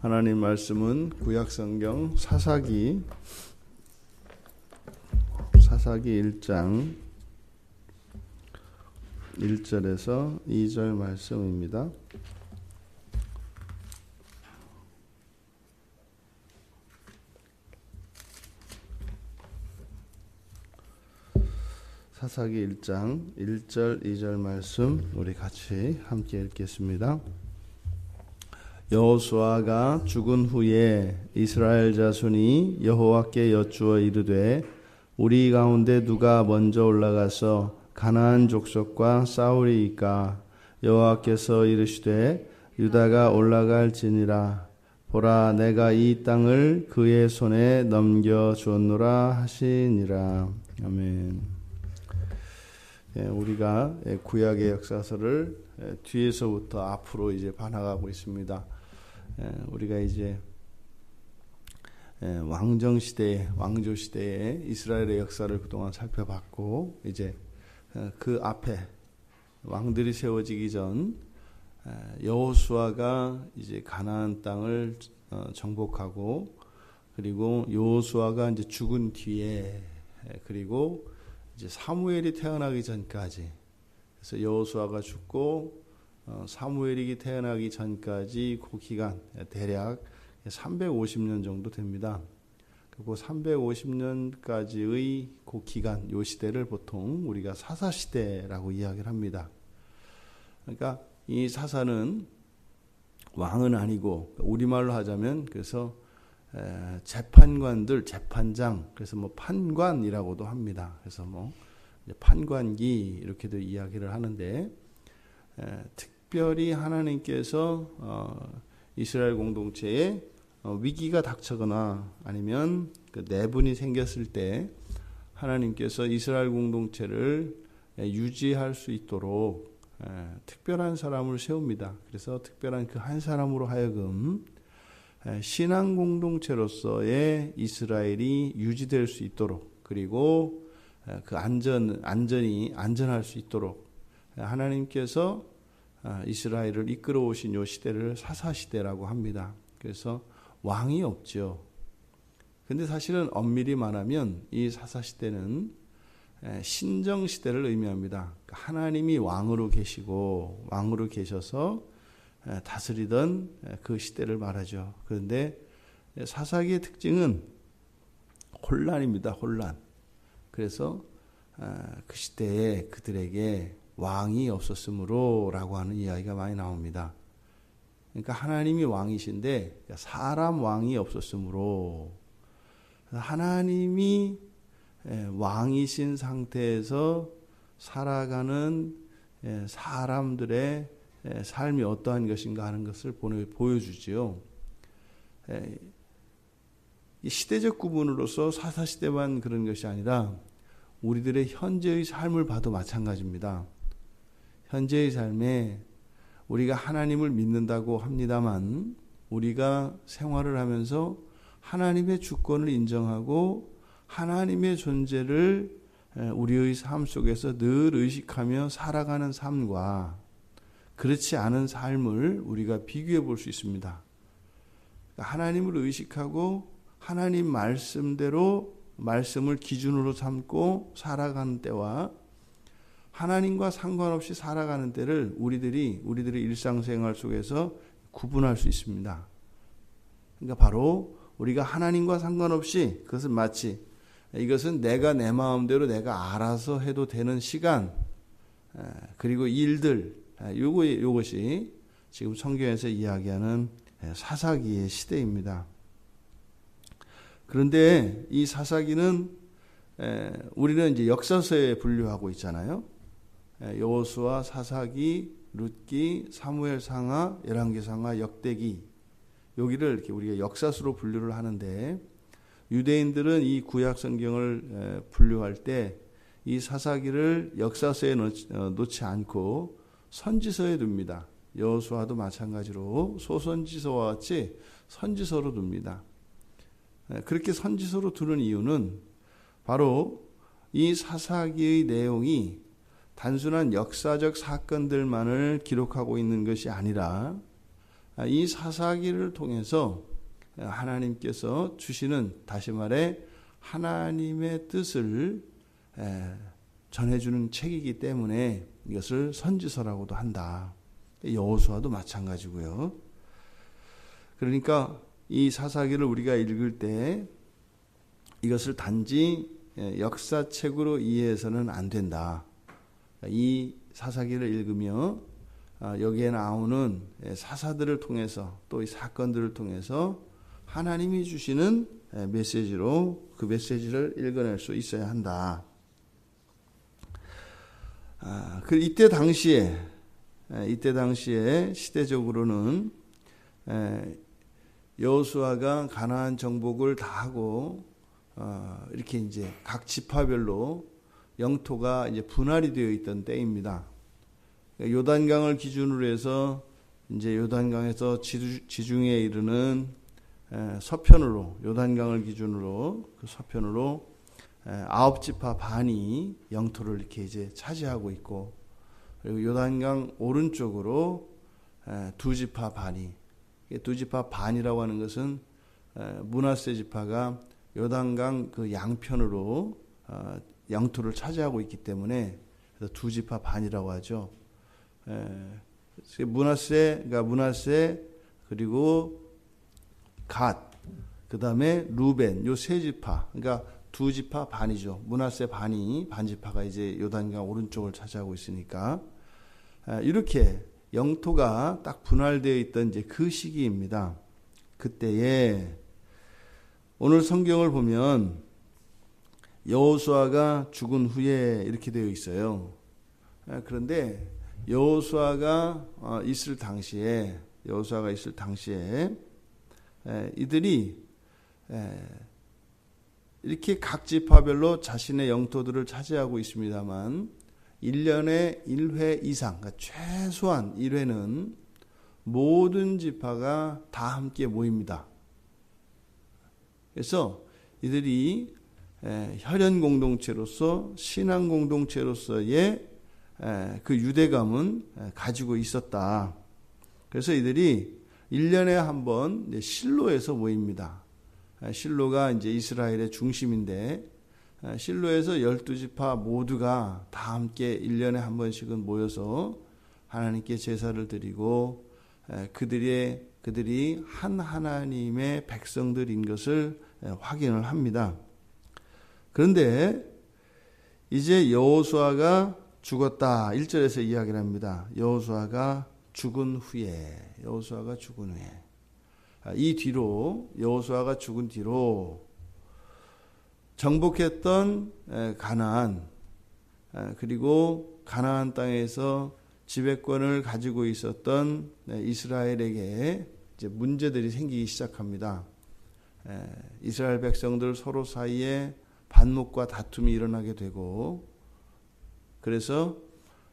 하나님 말씀은 구약성경 사사기 1장 1절에서 2절 말씀입니다. 사사기 1장 1절 2절 말씀 우리 같이 함께 읽겠습니다. 여호수아가 죽은 후에 이스라엘 자손이 여호와께 여쭈어 이르되 우리 가운데 누가 먼저 올라가서 가나안 족속과 싸우리이까? 여호와께서 이르시되 유다가 올라갈지니라. 보라, 내가 이 땅을 그의 손에 넘겨 주었노라 하시니라. 아멘. 우리가 구약의 역사서를 뒤에서부터 앞으로 이제 봐나가고 있습니다. 우리가 이제 왕조 시대의 이스라엘의 역사를 그동안 살펴봤고, 이제 그 앞에 왕들이 세워지기 전 여호수아가 이제 가나안 땅을 정복하고, 그리고 여호수아가 이제 죽은 뒤에, 그리고 이제 사무엘이 태어나기 전까지, 그래서 여호수아가 죽고 사무엘이 태어나기 전까지 그 기간 대략 350년 정도 됩니다. 그리고 350년까지의 그 기간, 요 시대를 보통 우리가 사사시대라고 이야기를 합니다. 그러니까 이 사사는 왕은 아니고, 우리말로 하자면 그래서 재판관들, 재판장, 그래서 뭐 판관이라고도 합니다. 그래서 뭐 판관기 이렇게도 이야기를 하는데, 특별히 하나님께서 이스라엘 공동체에 위기가 닥쳐거나 아니면 그 내분이 생겼을 때 하나님께서 이스라엘 공동체를 유지할 수 있도록 특별한 사람을 세웁니다. 그래서 특별한 그 한 사람으로 하여금 신앙 공동체로서의 이스라엘이 유지될 수 있도록, 그리고 그 안전할 수 있도록 하나님께서 이스라엘을 이끌어 오신 이 시대를 사사시대라고 합니다. 그래서 왕이 없죠. 근데 사실은 엄밀히 말하면 이 사사시대는 신정시대를 의미합니다. 하나님이 왕으로 계셔서 다스리던 그 시대를 말하죠. 그런데 사사기의 특징은 혼란입니다. 혼란. 그래서 그 시대에 그들에게 왕이 없었으므로 라고 하는 이야기가 많이 나옵니다. 그러니까 하나님이 왕이신데 사람 왕이 없었으므로, 하나님이 왕이신 상태에서 살아가는 사람들의 삶이 어떠한 것인가 하는 것을 보여주지요. 시대적 구분으로서 사사시대만 그런 것이 아니라 우리들의 현재의 삶을 봐도 마찬가지입니다. 현재의 삶에 우리가 하나님을 믿는다고 합니다만, 우리가 생활을 하면서 하나님의 주권을 인정하고 하나님의 존재를 우리의 삶 속에서 늘 의식하며 살아가는 삶과 그렇지 않은 삶을 우리가 비교해 볼 수 있습니다. 하나님을 의식하고 하나님 말씀대로 말씀을 기준으로 삼고 살아가는 때와 하나님과 상관없이 살아가는 때를 우리들의 일상생활 속에서 구분할 수 있습니다. 그러니까 바로 우리가 하나님과 상관없이, 그것은 마치 이것은 내가 내 마음대로 내가 알아서 해도 되는 시간, 그리고 일들, 요것이 지금 성경에서 이야기하는 사사기의 시대입니다. 그런데 이 사사기는 우리는 이제 역사서에 분류하고 있잖아요. 여호수아, 사사기, 룻기, 사무엘상하, 열왕기상하, 역대기, 여기를 이렇게 우리가 역사서로 분류를 하는데, 유대인들은 이 구약 성경을 분류할 때 이 사사기를 역사서에 놓지 않고 선지서에 둡니다. 여호수아도 마찬가지로 소선지서와 같이 선지서로 둡니다. 그렇게 선지서로 두는 이유는 바로 이 사사기의 내용이 단순한 역사적 사건들만을 기록하고 있는 것이 아니라 이 사사기를 통해서 하나님께서 주시는, 다시 말해 하나님의 뜻을 전해주는 책이기 때문에 이것을 선지서라고도 한다. 여호수아도 마찬가지고요. 그러니까 이 사사기를 우리가 읽을 때 이것을 단지 역사책으로 이해해서는 안 된다. 이 사사기를 읽으며 여기에 나오는 사사들을 통해서 또 이 사건들을 통해서 하나님이 주시는 메시지로 그 메시지를 읽어낼 수 있어야 한다. 이때 당시에 시대적으로는 여호수아가 가나안 정복을 다 하고 이렇게 이제 각 지파별로 영토가 이제 분할이 되어 있던 때입니다. 요단강을 기준으로 해서 이제 요단강에서 지중해에 이르는 서편으로, 요단강을 기준으로 그 서편으로 9지파 반이 영토를 이렇게 이제 차지하고 있고, 그리고 요단강 오른쪽으로 2지파 반이, 2지파 반이라고 하는 것은 므낫세 지파가 요단강 그 양편으로 영토를 차지하고 있기 때문에 그래서 2지파 반이라고 하죠. 므낫세 그리고 갓, 그 다음에 루벤, 요 3지파, 그러니까 2지파 반이죠. 므낫세 반지파가 이제 요단강 오른쪽을 차지하고 있으니까 이렇게 영토가 딱 분할되어 있던 이제 그 시기입니다. 그때에 오늘 성경을 보면 여호수아가 죽은 후에 이렇게 되어 있어요. 그런데 여호수아가 있을 당시에 이들이 이렇게 각 지파별로 자신의 영토들을 차지하고 있습니다만 1년에 1회 이상, 그러니까 최소한 1회는 모든 지파가 다 함께 모입니다. 그래서 이들이 혈연 공동체로서, 신앙 공동체로서의 그 유대감은 가지고 있었다. 그래서 이들이 1년에 한 번 실로에서 모입니다. 실로가 이제 이스라엘의 중심인데, 실로에서 12지파 모두가 다 함께 1년에 한 번씩은 모여서 하나님께 제사를 드리고 그들이 한 하나님의 백성들인 것을 확인을 합니다. 그런데 이제 여호수아가 죽었다. 1절에서 이야기를 합니다. 여호수아가 죽은 후에 이 뒤로, 여호수아가 죽은 뒤로 정복했던 가나안, 그리고 가나안 땅에서 지배권을 가지고 있었던 이스라엘에게 이제 문제들이 생기기 시작합니다. 이스라엘 백성들 서로 사이에 반목과 다툼이 일어나게 되고, 그래서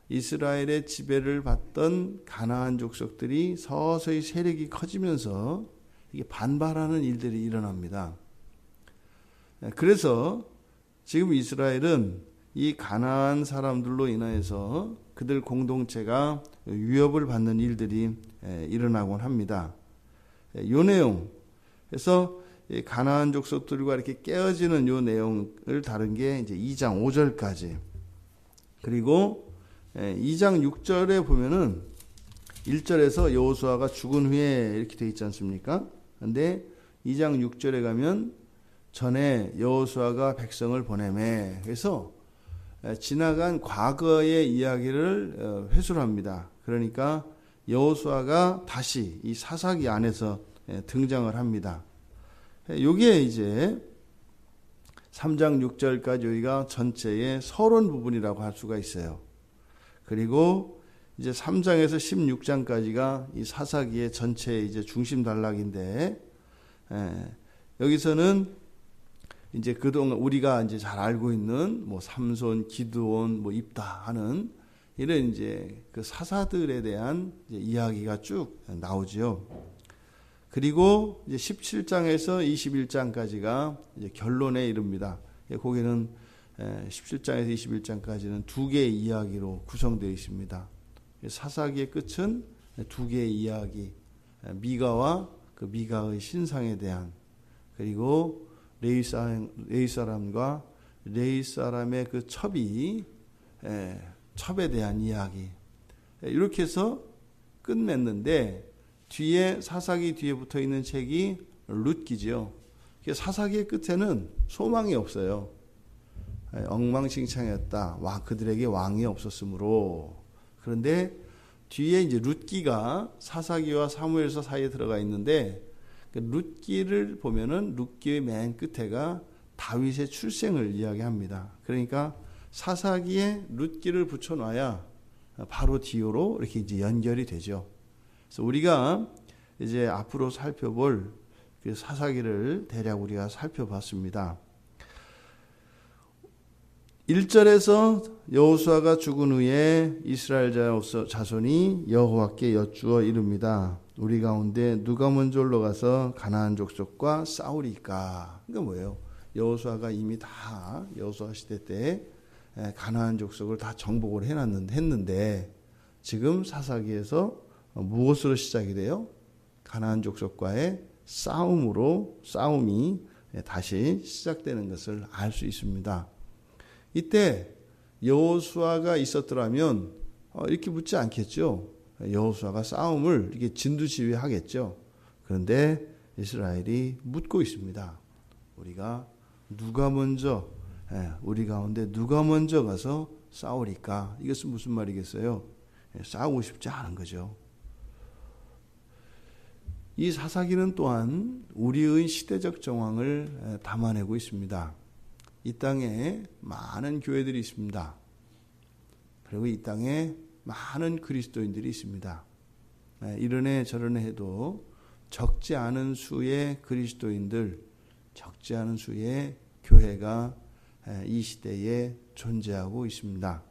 이스라엘의 지배를 받던 가나안 족속들이 서서히 세력이 커지면서 이게 반발하는 일들이 일어납니다. 그래서 지금 이스라엘은 이 가나안 사람들로 인하여서 그들 공동체가 위협을 받는 일들이 일어나곤 합니다. 이 내용, 그래서 가나안 족속들과 이렇게 깨어지는 이 내용을 다룬 게 이제 2장 5절까지. 그리고 2장 6절에 보면은 1절에서 여호수아가 죽은 후에 이렇게 돼 있지 않습니까? 근데 2장 6절에 가면 전에 여호수아가 백성을 보내매, 그래서 지나간 과거의 이야기를 회수를 합니다. 그러니까 여호수아가 다시 이 사사기 안에서 등장을 합니다. 여기에 이제 3장 6절까지 여기가 전체의 서론 부분이라고 할 수가 있어요. 그리고 이제 3장에서 16장까지가 이 사사기의 전체의 이제 중심 단락인데, 여기서는 이제 그동안 우리가 이제 잘 알고 있는 뭐 삼손, 기드온, 뭐 입다 하는 이런 이제 그 사사들에 대한 이제 이야기가 쭉 나오지요. 그리고 이제 17장에서 21장까지가 이제 결론에 이릅니다. 거기는 17장에서 21장까지는 두 개의 이야기로 구성되어 있습니다. 사사기의 끝은 두 개의 이야기, 미가와 그 미가의 신상에 대한, 그리고 레위 사람과 레위 사람의 그 첩에 대한 이야기, 이렇게 해서 끝냈는데, 뒤에 사사기 뒤에 붙어 있는 책이 룻기죠. 사사기의 끝에는 소망이 없어요. 엉망진창이었다. 그들에게 왕이 없었으므로. 그런데 뒤에 이제 룻기가 사사기와 사무엘서 사이에 들어가 있는데, 그 룻기를 보면은 룻기의 맨 끝에가 다윗의 출생을 이야기합니다. 그러니까 사사기에 룻기를 붙여놔야 바로 뒤로 이렇게 이제 연결이 되죠. 그래서 우리가 이제 앞으로 살펴볼 그 사사기를 대략 우리가 살펴봤습니다. 1절에서 여호수아가 죽은 후에 이스라엘 자손이 여호와께 여쭈어 이릅니다. 우리 가운데 누가 먼저 올라가서 가나안 족속과 싸우리까? 그러니까 뭐예요? 여호수아가 이미 다 여호수아 시대 때 가나안 족속을 다 정복을 했는데 지금 사사기에서 무엇으로 시작이 돼요? 가나안 족속과의 싸움이 다시 시작되는 것을 알 수 있습니다. 이때 여호수아가 있었더라면 이렇게 묻지 않겠죠. 여호수아가 싸움을 이렇게 진두지휘하겠죠. 그런데 이스라엘이 묻고 있습니다. 우리 가운데 누가 먼저 가서 싸우리까? 이것은 무슨 말이겠어요? 싸우고 싶지 않은 거죠. 이 사사기는 또한 우리의 시대적 정황을 담아내고 있습니다. 이 땅에 많은 교회들이 있습니다. 그리고 이 땅에 많은 그리스도인들이 있습니다. 이런 해 저런 해 해도 적지 않은 수의 그리스도인들, 적지 않은 수의 교회가 이 시대에 존재하고 있습니다.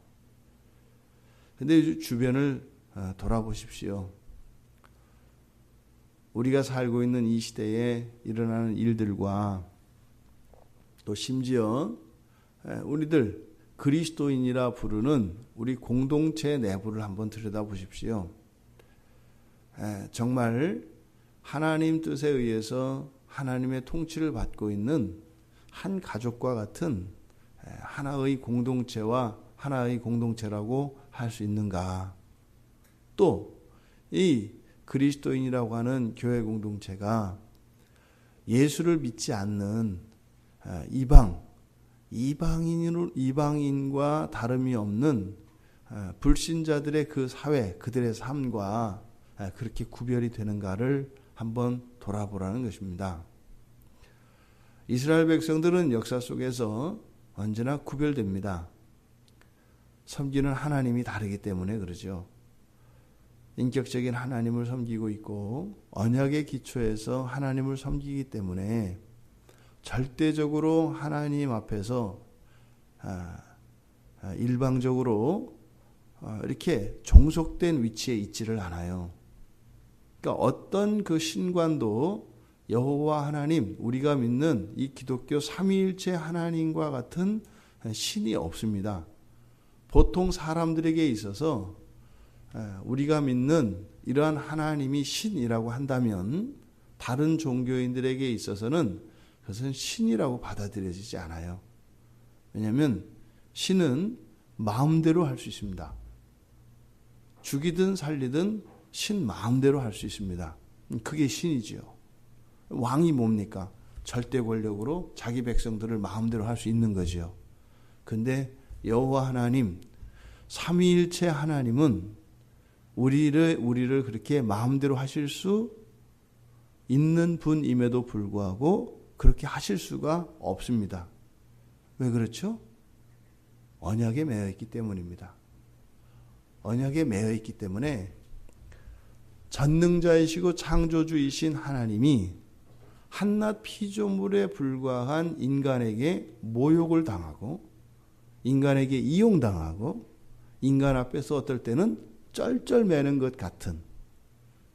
그런데 주변을 돌아보십시오. 우리가 살고 있는 이 시대에 일어나는 일들과 또 심지어 우리들 그리스도인이라 부르는 우리 공동체 내부를 한번 들여다보십시오. 정말 하나님 뜻에 의해서 하나님의 통치를 받고 있는 한 가족과 같은 하나의 공동체와 하나의 공동체라고 할 수 있는가? 또 이 그리스도인이라고 하는 교회 공동체가 예수를 믿지 않는 이방인과 다름이 없는 불신자들의 그 사회, 그들의 삶과 그렇게 구별이 되는가를 한번 돌아보라는 것입니다. 이스라엘 백성들은 역사 속에서 언제나 구별됩니다. 섬기는 하나님이 다르기 때문에 그러죠. 인격적인 하나님을 섬기고 있고 언약의 기초에서 하나님을 섬기기 때문에 절대적으로 하나님 앞에서 일방적으로 이렇게 종속된 위치에 있지를 않아요. 그러니까 어떤 그 신관도 여호와 하나님, 우리가 믿는 이 기독교 삼위일체 하나님과 같은 신이 없습니다. 보통 사람들에게 있어서 우리가 믿는 이러한 하나님이 신이라고 한다면 다른 종교인들에게 있어서는 그것은 신이라고 받아들여지지 않아요. 왜냐하면 신은 마음대로 할 수 있습니다. 죽이든 살리든 신 마음대로 할 수 있습니다. 그게 신이지요. 왕이 뭡니까? 절대 권력으로 자기 백성들을 마음대로 할 수 있는 거지요. 근데 여호와 하나님, 삼위일체 하나님은 우리를 그렇게 마음대로 하실 수 있는 분임에도 불구하고 그렇게 하실 수가 없습니다. 왜 그렇죠? 언약에 매여 있기 때문입니다. 언약에 매여 있기 때문에 전능자이시고 창조주이신 하나님이 한낱 피조물에 불과한 인간에게 모욕을 당하고 인간에게 이용당하고 인간 앞에서 어떨 때는 쩔쩔매는 것 같은,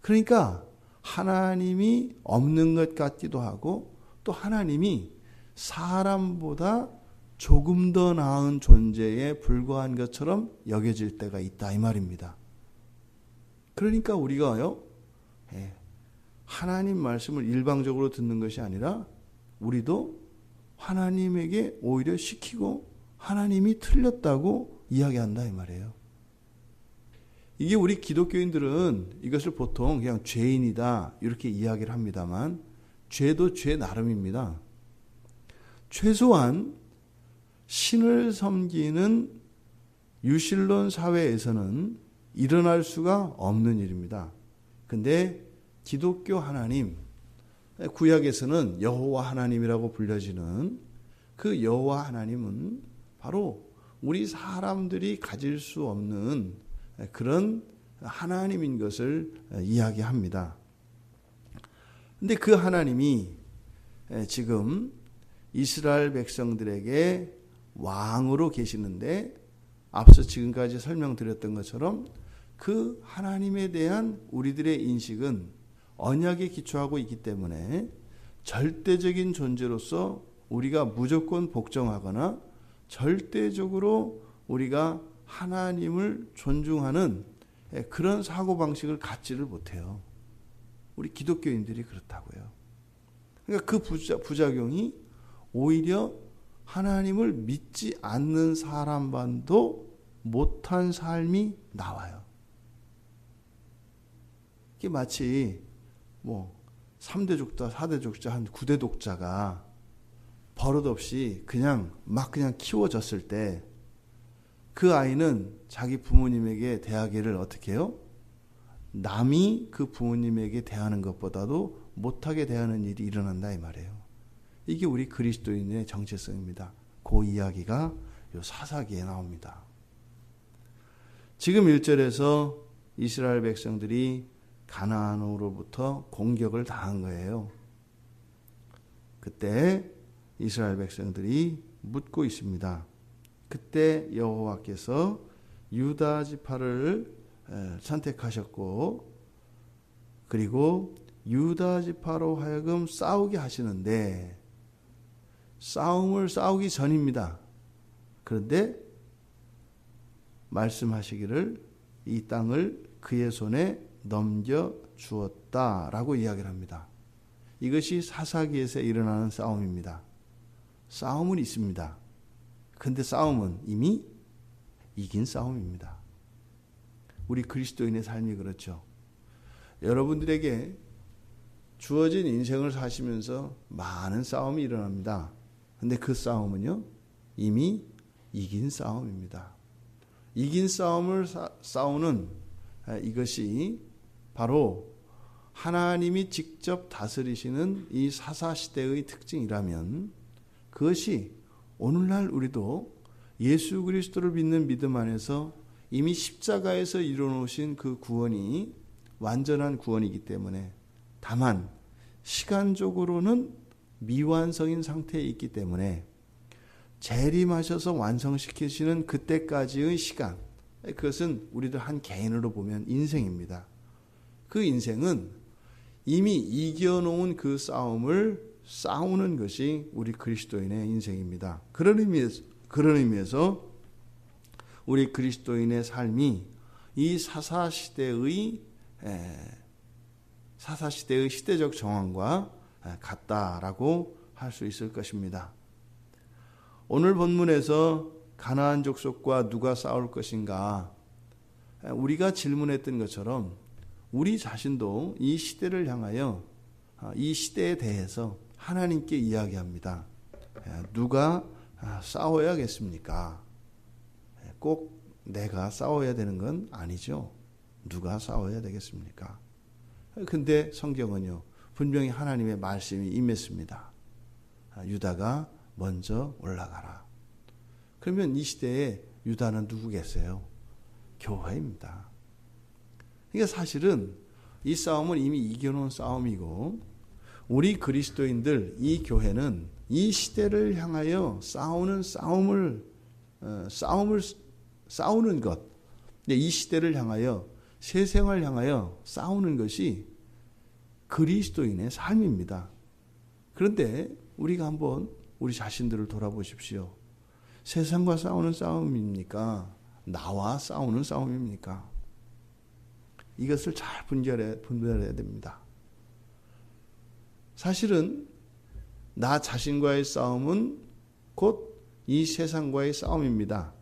그러니까 하나님이 없는 것 같기도 하고 또 하나님이 사람보다 조금 더 나은 존재에 불과한 것처럼 여겨질 때가 있다 이 말입니다. 그러니까 우리가요, 하나님 말씀을 일방적으로 듣는 것이 아니라 우리도 하나님에게 오히려 시키고 하나님이 틀렸다고 이야기한다 이 말이에요. 이게 우리 기독교인들은 이것을 보통 그냥 죄인이다 이렇게 이야기를 합니다만 죄도 죄 나름입니다. 최소한 신을 섬기는 유실론 사회에서는 일어날 수가 없는 일입니다. 근데 기독교 하나님, 구약에서는 여호와 하나님이라고 불려지는 그 여호와 하나님은 바로 우리 사람들이 가질 수 없는 그런 하나님인 것을 이야기합니다. 근데 그 하나님이 지금 이스라엘 백성들에게 왕으로 계시는데 앞서 지금까지 설명드렸던 것처럼 그 하나님에 대한 우리들의 인식은 언약에 기초하고 있기 때문에 절대적인 존재로서 우리가 무조건 복종하거나 절대적으로 우리가 하나님을 존중하는 그런 사고방식을 갖지를 못해요. 우리 기독교인들이 그렇다고요. 그러니까 그 부작용이 오히려 하나님을 믿지 않는 사람만도 못한 삶이 나와요. 이게 마치 3대 독자, 4대 독자, 한 9대 독자가 버릇없이 그냥 키워졌을 때 그 아이는 자기 부모님에게 대하기를 어떻게 해요? 남이 그 부모님에게 대하는 것보다도 못하게 대하는 일이 일어난다 이 말이에요. 이게 우리 그리스도인의 정체성입니다. 그 이야기가 이 사사기에 나옵니다. 지금 1절에서 이스라엘 백성들이 가나안으로부터 공격을 당한 거예요. 그때 이스라엘 백성들이 묻고 있습니다. 그때 여호와께서 유다 지파를 선택하셨고 그리고 유다 지파로 하여금 싸우게 하시는데 싸움을 싸우기 전입니다. 그런데 말씀하시기를 이 땅을 그의 손에 넘겨주었다라고 이야기를 합니다. 이것이 사사기에서 일어나는 싸움입니다. 싸움은 있습니다. 그런데 싸움은 이미 이긴 싸움입니다. 우리 그리스도인의 삶이 그렇죠. 여러분들에게 주어진 인생을 사시면서 많은 싸움이 일어납니다. 그런데 그 싸움은요, 이미 이긴 싸움입니다. 이긴 싸움을 싸우는 이것이 바로 하나님이 직접 다스리시는 이 사사시대의 특징이라면 그것이 오늘날 우리도 예수 그리스도를 믿는 믿음 안에서 이미 십자가에서 이루어놓으신 그 구원이 완전한 구원이기 때문에 다만 시간적으로는 미완성인 상태에 있기 때문에 재림하셔서 완성시키시는 그때까지의 시간, 그것은 우리들 한 개인으로 보면 인생입니다. 그 인생은 이미 이겨놓은 그 싸움을 싸우는 것이 우리 그리스도인의 인생입니다. 그런 의미에서 우리 그리스도인의 삶이 이 사사시대의 시대적 정황과 같다라고 할 수 있을 것입니다. 오늘 본문에서 가나안 족속과 누가 싸울 것인가, 우리가 질문했던 것처럼 우리 자신도 이 시대를 향하여 이 시대에 대해서 하나님께 이야기합니다. 누가 싸워야겠습니까? 꼭 내가 싸워야 되는 건 아니죠. 누가 싸워야 되겠습니까? 근데 성경은요, 분명히 하나님의 말씀이 임했습니다. 유다가 먼저 올라가라. 그러면 이 시대에 유다는 누구겠어요? 교회입니다. 그러니까 사실은 이 싸움은 이미 이겨놓은 싸움이고 우리 그리스도인들, 이 교회는 이 시대를 향하여 싸우는 것, 이 시대를 향하여 새 생활을 향하여 싸우는 것이 그리스도인의 삶입니다. 그런데 우리가 한번 우리 자신들을 돌아보십시오. 세상과 싸우는 싸움입니까? 나와 싸우는 싸움입니까? 이것을 잘 분별해야 됩니다. 사실은 나 자신과의 싸움은 곧 이 세상과의 싸움입니다.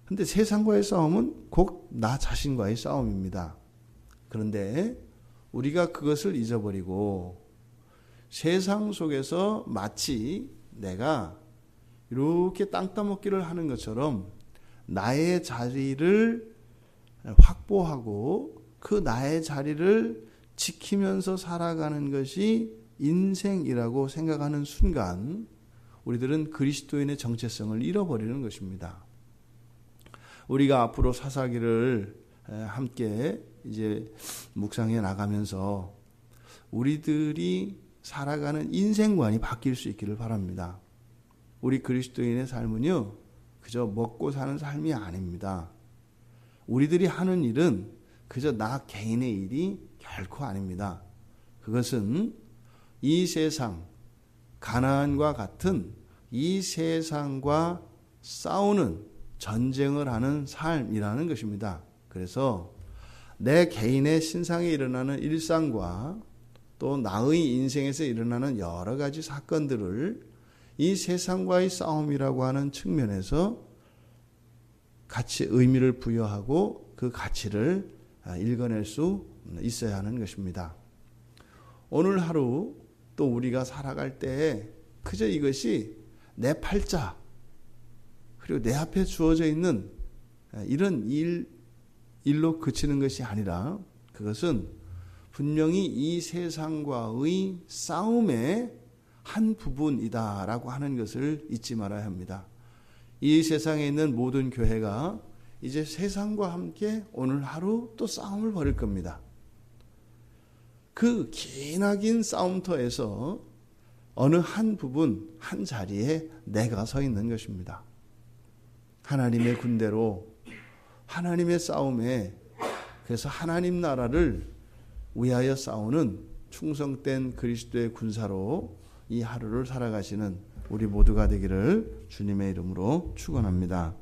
근데 세상과의 싸움은 곧 나 자신과의 싸움입니다. 그런데 우리가 그것을 잊어버리고 세상 속에서 마치 내가 이렇게 땅 따먹기를 하는 것처럼 나의 자리를 확보하고 그 나의 자리를 지키면서 살아가는 것이 인생이라고 생각하는 순간 우리들은 그리스도인의 정체성을 잃어버리는 것입니다. 우리가 앞으로 사사기를 함께 이제 묵상해 나가면서 우리들이 살아가는 인생관이 바뀔 수 있기를 바랍니다. 우리 그리스도인의 삶은요, 그저 먹고 사는 삶이 아닙니다. 우리들이 하는 일은 그저 나 개인의 일이 결코 아닙니다. 그것은 이 세상, 가나안과 같은 이 세상과 싸우는 전쟁을 하는 삶이라는 것입니다. 그래서 내 개인의 신상에 일어나는 일상과 또 나의 인생에서 일어나는 여러 가지 사건들을 이 세상과의 싸움이라고 하는 측면에서 같이 의미를 부여하고 그 가치를 읽어낼 수 있어야 하는 것입니다. 오늘 하루 또 우리가 살아갈 때 그저 이것이 내 팔자 그리고 내 앞에 주어져 있는 이런 일로 그치는 것이 아니라 그것은 분명히 이 세상과의 싸움의 한 부분이다라고 하는 것을 잊지 말아야 합니다. 이 세상에 있는 모든 교회가 이제 세상과 함께 오늘 하루 또 싸움을 벌일 겁니다. 그 기나긴 싸움터에서 어느 한 부분, 한 자리에 내가 서 있는 것입니다. 하나님의 군대로, 하나님의 싸움에, 그래서 하나님 나라를 위하여 싸우는 충성된 그리스도의 군사로 이 하루를 살아가시는 우리 모두가 되기를 주님의 이름으로 축원합니다.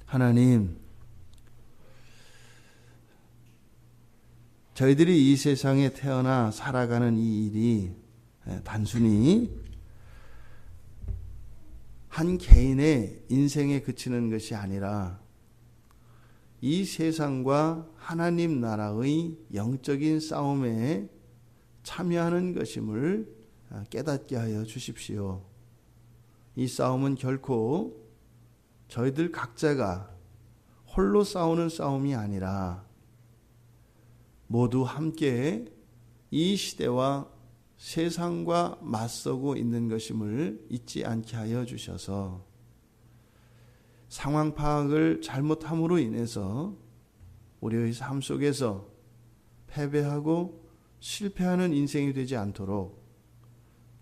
하나님, 저희들이 이 세상에 태어나 살아가는 이 일이 단순히 한 개인의 인생에 그치는 것이 아니라 이 세상과 하나님 나라의 영적인 싸움에 참여하는 것임을 깨닫게 하여 주십시오. 이 싸움은 결코 저희들 각자가 홀로 싸우는 싸움이 아니라 모두 함께 이 시대와 세상과 맞서고 있는 것임을 잊지 않게 하여 주셔서 상황 파악을 잘못함으로 인해서 우리의 삶 속에서 패배하고 실패하는 인생이 되지 않도록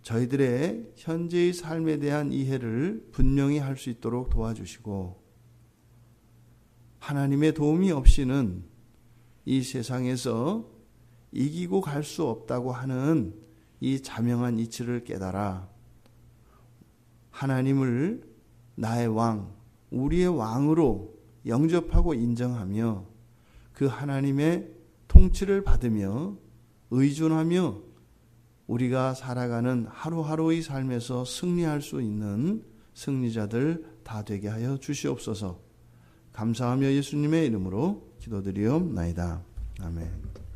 저희들의 현재의 삶에 대한 이해를 분명히 할 수 있도록 도와주시고 하나님의 도움이 없이는 이 세상에서 이기고 갈 수 없다고 하는 이 자명한 이치를 깨달아 하나님을 나의 왕, 우리의 왕으로 영접하고 인정하며 그 하나님의 통치를 받으며 의존하며 우리가 살아가는 하루하루의 삶에서 승리할 수 있는 승리자들 다 되게 하여 주시옵소서. 감사하며 예수님의 이름으로 기도드리옵나이다. 아멘.